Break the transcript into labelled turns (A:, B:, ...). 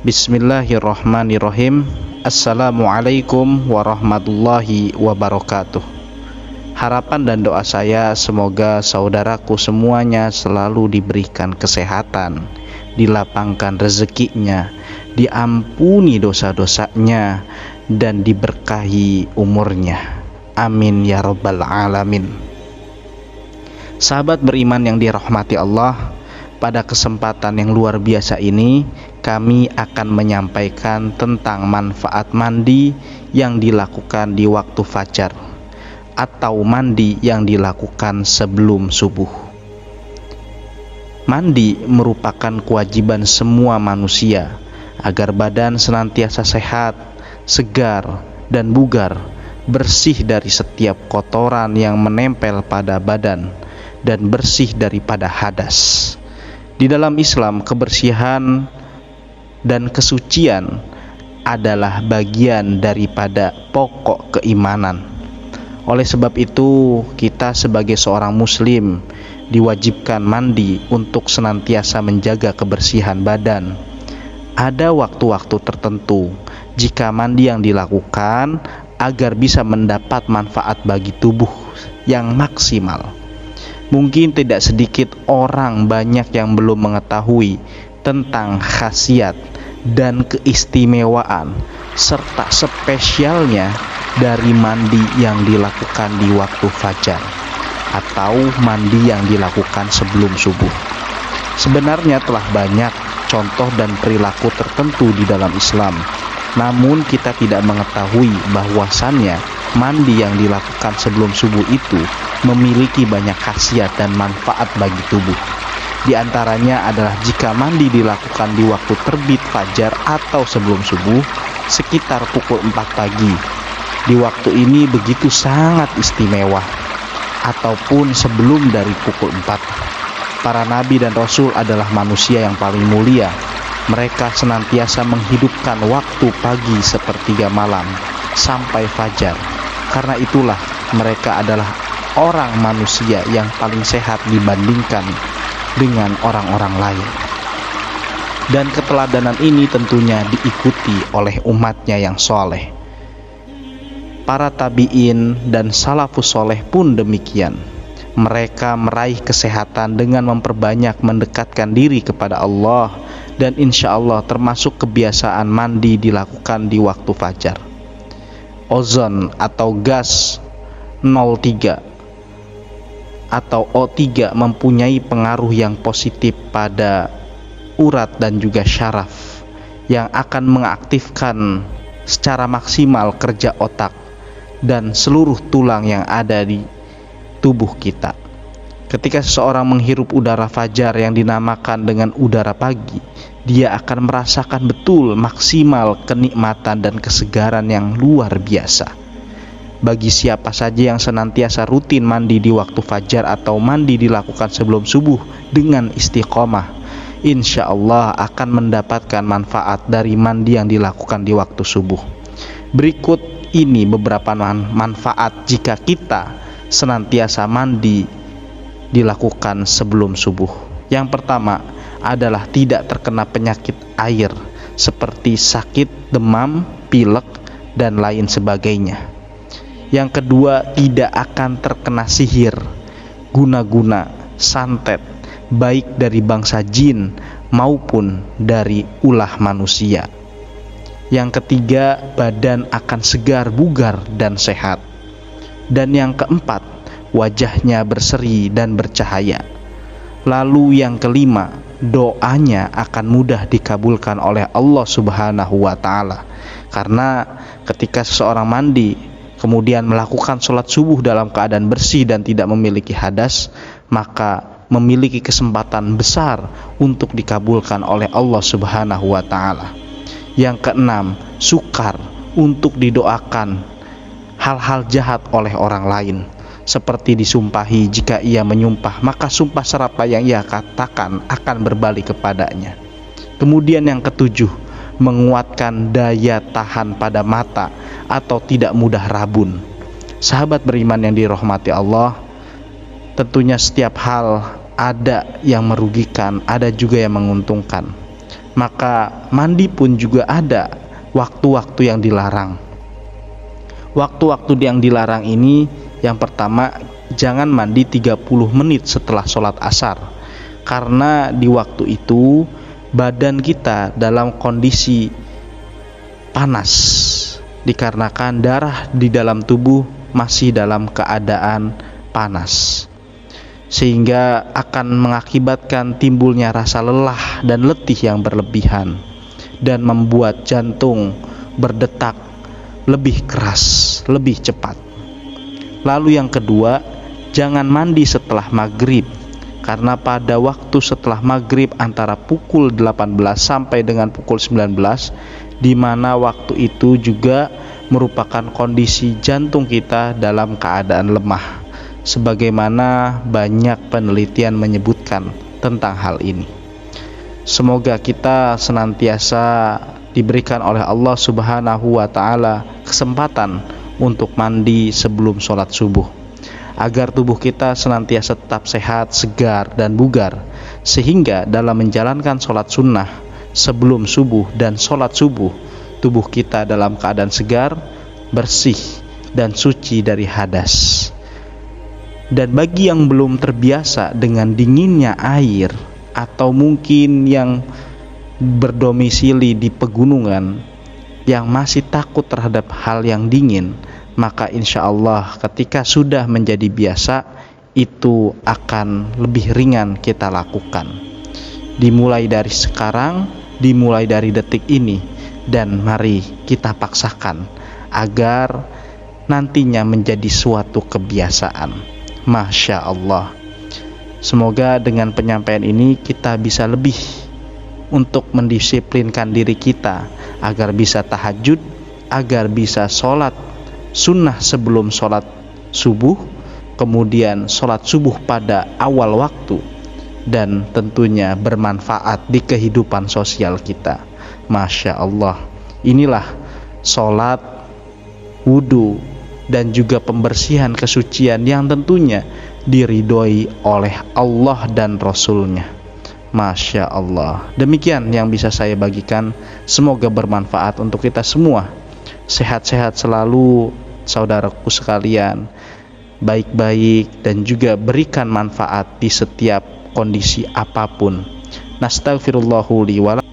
A: Bismillahirrahmanirrahim. Assalamualaikum warahmatullahi wabarakatuh. Harapan dan doa saya semoga saudaraku semuanya selalu diberikan kesehatan, dilapangkan rezekinya, diampuni dosa-dosanya, dan diberkahi umurnya. Amin ya rabbal alamin. Sahabat beriman yang dirahmati Allah, pada kesempatan yang luar biasa ini kami akan menyampaikan tentang manfaat mandi yang dilakukan di waktu fajar atau mandi yang dilakukan sebelum subuh. Mandi merupakan kewajiban semua manusia agar badan senantiasa sehat, segar, dan bugar, bersih dari setiap kotoran yang menempel pada badan dan bersih daripada hadas. Di dalam Islam, kebersihan dan kesucian adalah bagian daripada pokok keimanan. Oleh sebab itu, kita sebagai seorang muslim diwajibkan mandi untuk senantiasa menjaga kebersihan badan. Ada waktu-waktu tertentu jika mandi yang dilakukan agar bisa mendapat manfaat bagi tubuh yang maksimal. Mungkin tidak sedikit orang banyak yang belum mengetahui tentang khasiat dan keistimewaan serta spesialnya dari mandi yang dilakukan di waktu fajar atau mandi yang dilakukan sebelum subuh. Sebenarnya telah banyak contoh dan perilaku tertentu di dalam Islam, namun kita tidak mengetahui bahwasannya mandi yang dilakukan sebelum subuh itu memiliki banyak khasiat dan manfaat bagi tubuh. Di antaranya adalah jika mandi dilakukan di waktu terbit fajar atau sebelum subuh sekitar pukul 4 pagi. Di waktu ini begitu sangat istimewa, ataupun sebelum dari pukul 4. Para nabi dan rasul adalah manusia yang paling mulia. Mereka senantiasa menghidupkan waktu pagi sepertiga malam sampai fajar. Karena itulah mereka adalah orang manusia yang paling sehat dibandingkan dengan orang-orang lain. Dan keteladanan ini tentunya diikuti oleh umatnya yang soleh. Para tabi'in dan salafus soleh pun demikian. Mereka meraih kesehatan dengan memperbanyak mendekatkan diri kepada Allah, dan insya Allah termasuk kebiasaan mandi dilakukan di waktu fajar. Ozon atau gas 03 atau O3 mempunyai pengaruh yang positif pada urat dan juga syaraf yang akan mengaktifkan secara maksimal kerja otak dan seluruh tulang yang ada di tubuh kita. Ketika seseorang menghirup udara fajar yang dinamakan dengan udara pagi, dia akan merasakan betul maksimal kenikmatan dan kesegaran yang luar biasa. Bagi siapa saja yang senantiasa rutin mandi di waktu fajar atau mandi dilakukan sebelum subuh dengan istiqomah, insya Allah akan mendapatkan manfaat dari mandi yang dilakukan di waktu subuh. Berikut ini beberapa manfaat jika kita senantiasa mandi dilakukan sebelum subuh. Yang pertama adalah tidak terkena penyakit air seperti sakit, demam, pilek, dan lain sebagainya. Yang kedua, tidak akan terkena sihir, guna-guna, santet, baik dari bangsa jin maupun dari ulah manusia. Yang ketiga, badan akan segar, bugar, dan sehat. Dan yang keempat, wajahnya berseri dan bercahaya. Lalu yang kelima, doanya akan mudah dikabulkan oleh Allah Subhanahu wa Ta'ala. Karena ketika seseorang mandi kemudian melakukan sholat subuh dalam keadaan bersih dan tidak memiliki hadas, maka memiliki kesempatan besar untuk dikabulkan oleh Allah Subhanahu wa Ta'ala. Yang keenam, sukar untuk didoakan hal-hal jahat oleh orang lain, seperti disumpahi. Jika ia menyumpah, maka sumpah serapa yang ia katakan akan berbalik kepadanya. Kemudian yang ketujuh, menguatkan daya tahan pada mata atau tidak mudah rabun. Sahabat beriman yang dirahmati Allah, tentunya setiap hal ada yang merugikan, ada juga yang menguntungkan. maka mandi pun juga ada waktu-waktu yang dilarang. Waktu-waktu yang dilarang ini, yang pertama, jangan mandi 30 menit setelah sholat asar, karena di waktu itu badan kita dalam kondisi panas, dikarenakan darah di dalam tubuh masih dalam keadaan panas, sehingga akan mengakibatkan timbulnya rasa lelah dan letih yang berlebihan dan membuat jantung berdetak lebih keras, lebih cepat. Lalu yang kedua, jangan mandi setelah maghrib, karena pada waktu setelah maghrib antara pukul 18 sampai dengan pukul 19, di mana waktu itu juga merupakan kondisi jantung kita dalam keadaan lemah, sebagaimana banyak penelitian menyebutkan tentang hal ini. Semoga kita senantiasa diberikan oleh Allah Subhanahu wa Ta'ala kesempatan untuk mandi sebelum sholat subuh, agar tubuh kita senantiasa tetap sehat, segar, dan bugar, sehingga dalam menjalankan sholat sunnah sebelum subuh dan sholat subuh, tubuh kita dalam keadaan segar, bersih, dan suci dari hadas. Dan bagi yang belum terbiasa dengan dinginnya air, atau mungkin yang berdomisili di pegunungan, yang masih takut terhadap hal yang dingin, maka insya Allah ketika sudah menjadi biasa, itu akan lebih ringan kita lakukan. Dimulai dari sekarang, dimulai dari detik ini, dan mari kita paksakan agar nantinya menjadi suatu kebiasaan. Masya Allah. Semoga dengan penyampaian ini kita bisa lebih untuk mendisiplinkan diri kita agar bisa tahajud, agar bisa sholat sunnah sebelum sholat subuh, kemudian sholat subuh pada awal waktu, dan tentunya bermanfaat di kehidupan sosial kita. Masya Allah. Inilah sholat, wudhu, dan juga pembersihan kesucian yang tentunya diridhoi oleh Allah dan Rasul-Nya. Masya Allah. Demikian yang bisa saya bagikan. Semoga bermanfaat untuk kita semua. Sehat-sehat selalu saudaraku sekalian, baik-baik, dan juga berikan manfaat di setiap kondisi apapun. Nastaghfirullahu li wa lakum.